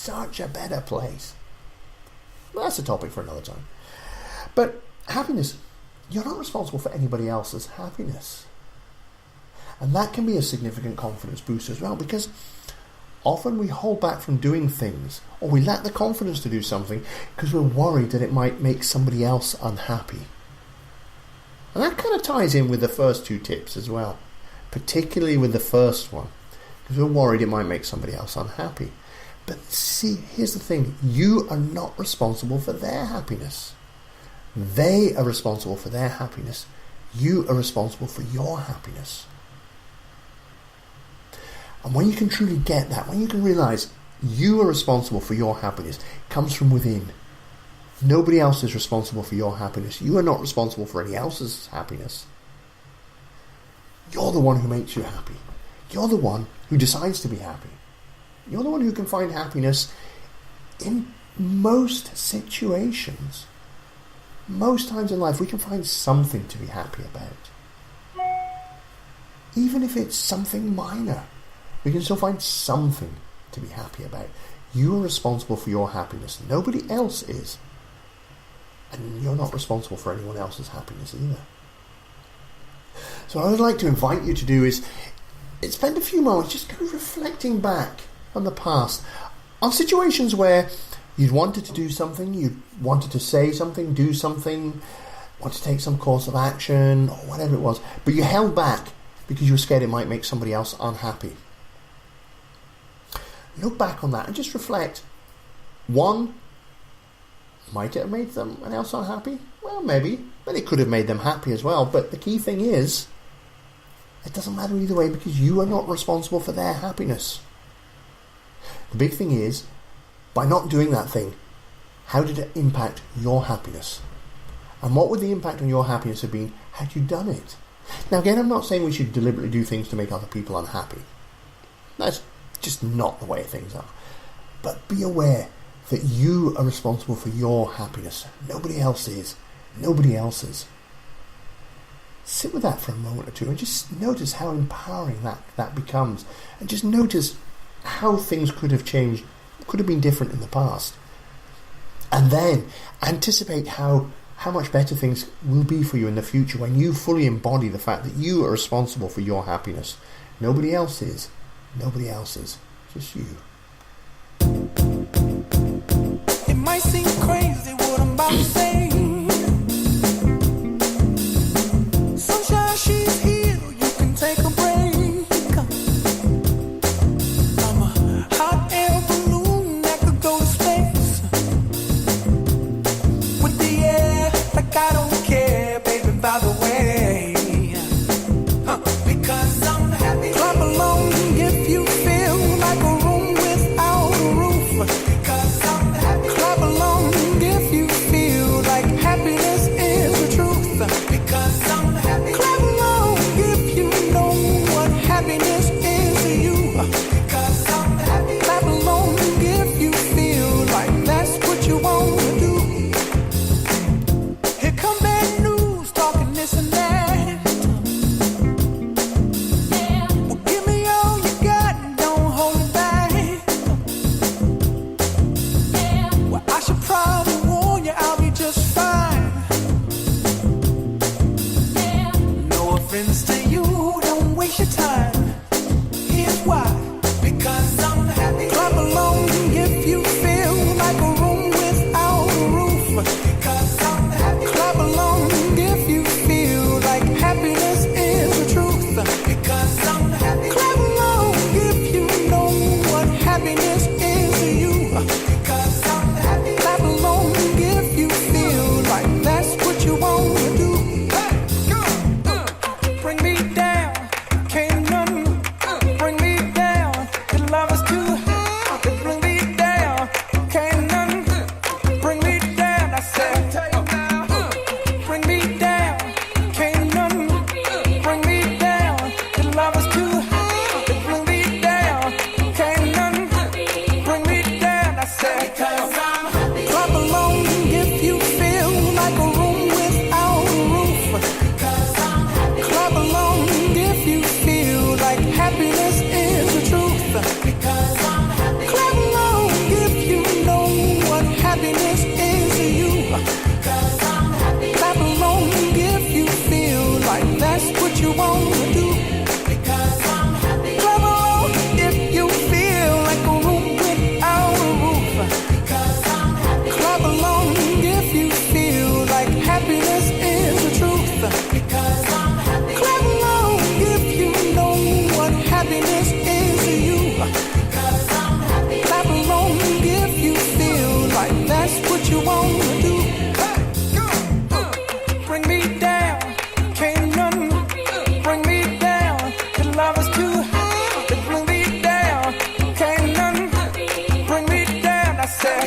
such a better place. Well, that's a topic for another time. But happiness, you're not responsible for anybody else's happiness. And that can be a significant confidence boost as well, because often we hold back from doing things, or we lack the confidence to do something because we're worried that it might make somebody else unhappy. And that kind of ties in with the first two tips as well, particularly with the first one, because we're worried it might make somebody else unhappy. But see, here's the thing, you are not responsible for their happiness. They are responsible for their happiness. You are responsible for your happiness. And when you can truly get that, when you can realize you are responsible for your happiness, it comes from within. Nobody else is responsible for your happiness. You are not responsible for any else's happiness. You're the one who makes you happy. You're the one who decides to be happy. You're the one who can find happiness in most situations. Most times in life we can find something to be happy about. Even if it's something minor, we can still find something to be happy about. You are responsible for your happiness. Nobody else is. And you're not responsible for anyone else's happiness either. So what I would like to invite you to do is spend a few moments just kind of reflecting back on the past, on situations where you'd wanted to do something, you wanted to say something, do something, want to take some course of action, or whatever it was, but you held back because you were scared it might make somebody else unhappy. Look back on that and just reflect. One, might it have made someone else unhappy? Well, maybe, but it could have made them happy as well. But the key thing is, it doesn't matter either way because you are not responsible for their happiness. The big thing is, by not doing that thing, how did it impact your happiness? And what would the impact on your happiness have been had you done it? Now again, I'm not saying we should deliberately do things to make other people unhappy. That's just not the way things are. But be aware that you are responsible for your happiness. Nobody else is. Nobody else's. Sit with that for a moment or two and just notice how empowering that becomes. And just notice how things could have changed, could have been different in the past. And then anticipate how much better things will be for you in the future when you fully embody the fact that you are responsible for your happiness. Nobody else is. Nobody else is. Just you. It might seem crazy what I'm about to say. Sunshine, she's here. You can take a break. I'm a hot air balloon that could go to space. With the air, like I don't care, baby, by the way. Because I'm happy. Clap along if you feel like a room with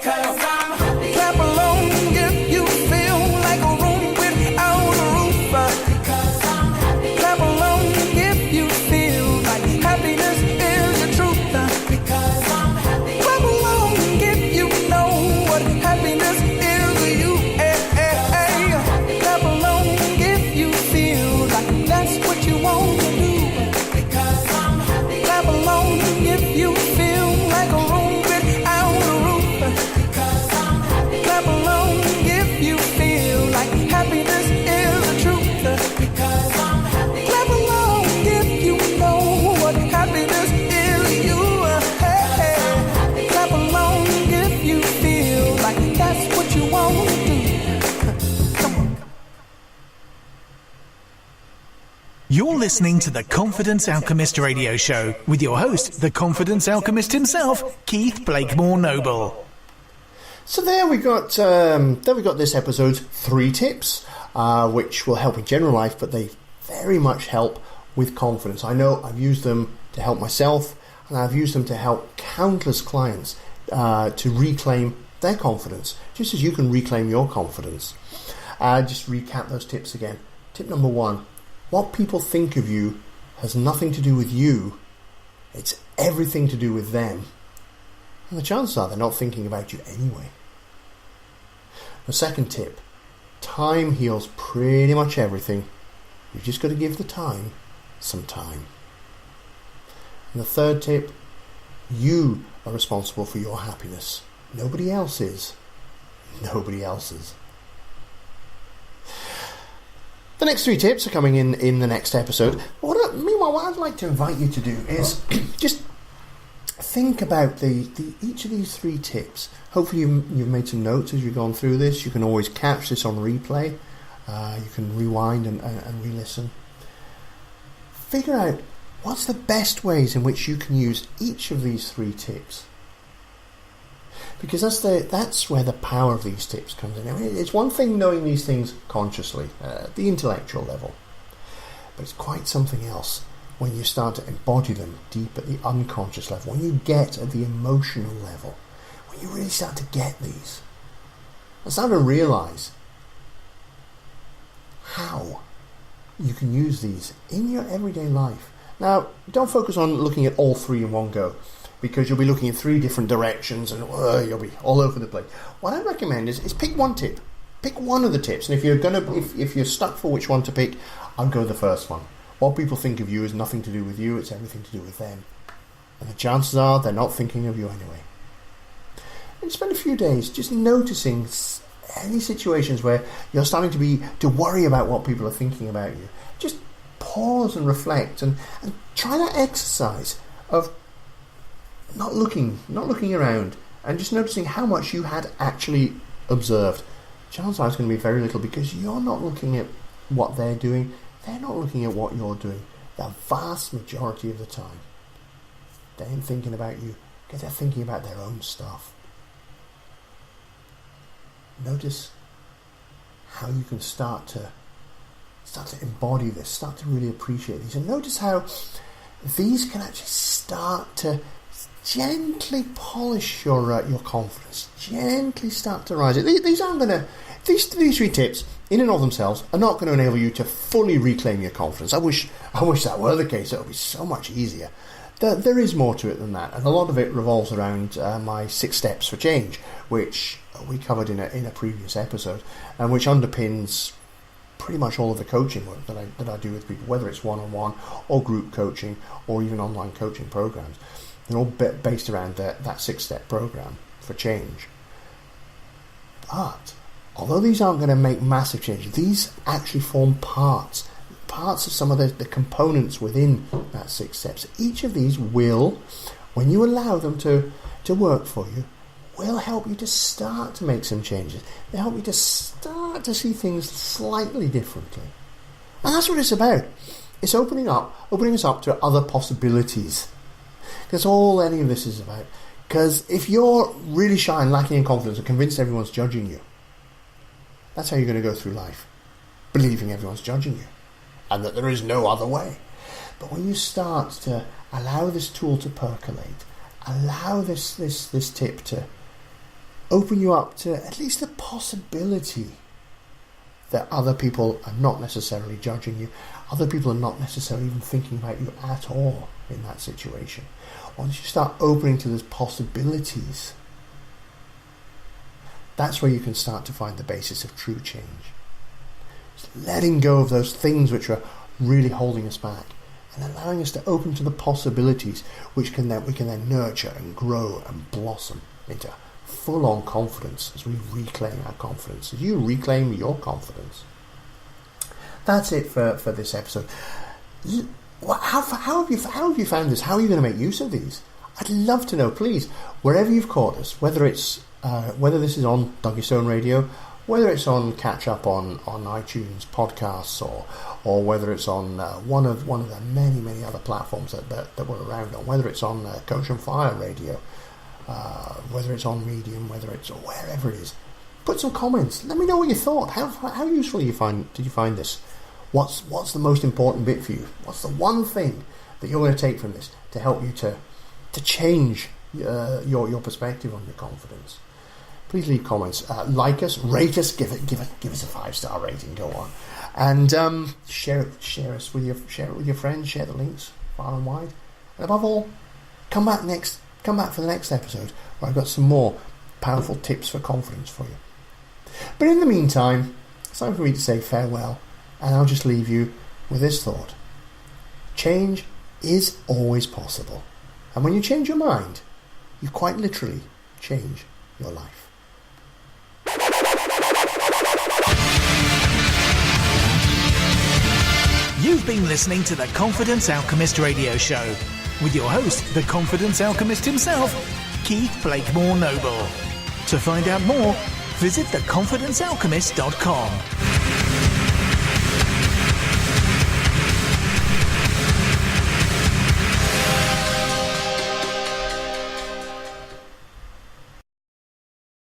Because I'm happy. Clap along if you feel like a room without a roof. Because I'm happy. Clap along if you feel like happiness is the truth. Because I'm happy. Clap along if you know what happiness is to you. Clap along if you feel like that's what you want to do. Because I'm happy. Clap along if you feel like a room without a roof. Because I'm happy. Clap along if you feel like happiness is the truth. Because I'm happy. Clap along if you know what happiness is to you. Clap along if you feel like that's what you want to do. Come on. You're listening to the Confidence Alchemist radio show with your host, the Confidence Alchemist himself, Keith Blakemore Noble. So there we got this episode's 3 tips, which will help in general life, but they very much help with confidence. I know I've used them to help myself, and I've used them to help countless clients to reclaim their confidence, just as you can reclaim your confidence. Just recap those tips again. Tip number 1, what people think of you has nothing to do with you, it's everything to do with them. And the chances are they're not thinking about you anyway. The second tip, time heals pretty much everything. You've just got to give the time some time. And the third tip, you are responsible for your happiness. Nobody else is. Nobody else is. The next 3 tips are coming in the next episode. Meanwhile, what I'd like to invite you to do is just think about each of these 3 tips. Hopefully you've made some notes as you've gone through this. You can always catch this on replay. You can rewind and re-listen. Figure out what's the best ways in which you can use each of these 3 tips. Because that's where the power of these tips comes in. I mean, it's one thing knowing these things consciously, at the intellectual level. But it's quite something else when you start to embody them deep at the unconscious level, when you get at the emotional level, when you really start to get these. And start to realise how you can use these in your everyday life. Now, don't focus on looking at all 3 in one go, because you'll be looking in 3 different directions and you'll be all over the place. What I recommend is pick one tip. Pick one of the tips, and if you're stuck for which one to pick, I'll go the first one. What people think of you is nothing to do with you, it's everything to do with them. And the chances are they're not thinking of you anyway. And spend a few days just noticing any situations where you're starting to worry about what people are thinking about you. Just pause and reflect and try that exercise of not looking around and just noticing how much you had actually observed. Chances are it's going to be very little, because you're not looking at what they're doing, they're not looking at what you're doing. The vast majority of the time they ain't thinking about you, because they're thinking about their own stuff. Notice how you can start to embody this, start to really appreciate these, and notice how these can actually start to gently polish your confidence, gently start to rise it. These 3 tips in and of themselves are not going to enable you to fully reclaim your confidence. I wish that were the case. It would be so much easier. There is more to it than that, and a lot of it revolves around my 6 steps for change, which we covered in a previous episode, and which underpins pretty much all of the coaching work that I do with people, whether it's one-on-one or group coaching or even online coaching programs. They're all based around that 6-step program for change. But although these aren't going to make massive changes, these actually form parts of some of the components within that 6 steps. Each of these will, when you allow them to work for you, will help you to start to make some changes. They'll help you to start to see things slightly differently. And that's what it's about. It's opening us up to other possibilities. That's all any of this is about. Because if you're really shy and lacking in confidence and convinced everyone's judging you, that's how you're going to go through life, believing everyone's judging you and that there is no other way. But when you start to allow this tool to percolate, allow this tip to open you up to at least the possibility that other people are not necessarily judging you, other people are not necessarily even thinking about you at all in that situation. Once you start opening to those possibilities, that's where you can start to find the basis of true change. Just letting go of those things which are really holding us back and allowing us to open to the possibilities which we can then nurture and grow and blossom into full-on confidence as we reclaim our confidence, as you reclaim your confidence. That's it for this episode. How have you found this? How are you going to make use of these? I'd love to know, please, wherever you've caught us, whether this is on Doggy Stone Radio, whether it's on Catch Up on iTunes podcasts, or whether it's on one of the many other platforms that we're around on, whether it's on Coach and Fire Radio, whether it's on Medium, whether it's wherever it is. Put some comments. Let me know what you thought. How useful did you find this? What's the most important bit for you? What's the one thing that you're going to take from this to help you to change your perspective on your confidence? Please leave comments. Like us, rate us, give us a 5-star rating. Go on, and share it with your friends. Share the links far and wide. And above all, come back for the next episode where I've got some more powerful tips for confidence for you. But in the meantime, it's time for me to say farewell, and I'll just leave you with this thought. Change is always possible. And when you change your mind, you quite literally change your life. You've been listening to the Confidence Alchemist radio show with your host, the Confidence Alchemist himself, Keith Blakemore Noble. To find out more, visit theconfidencealchemist.com.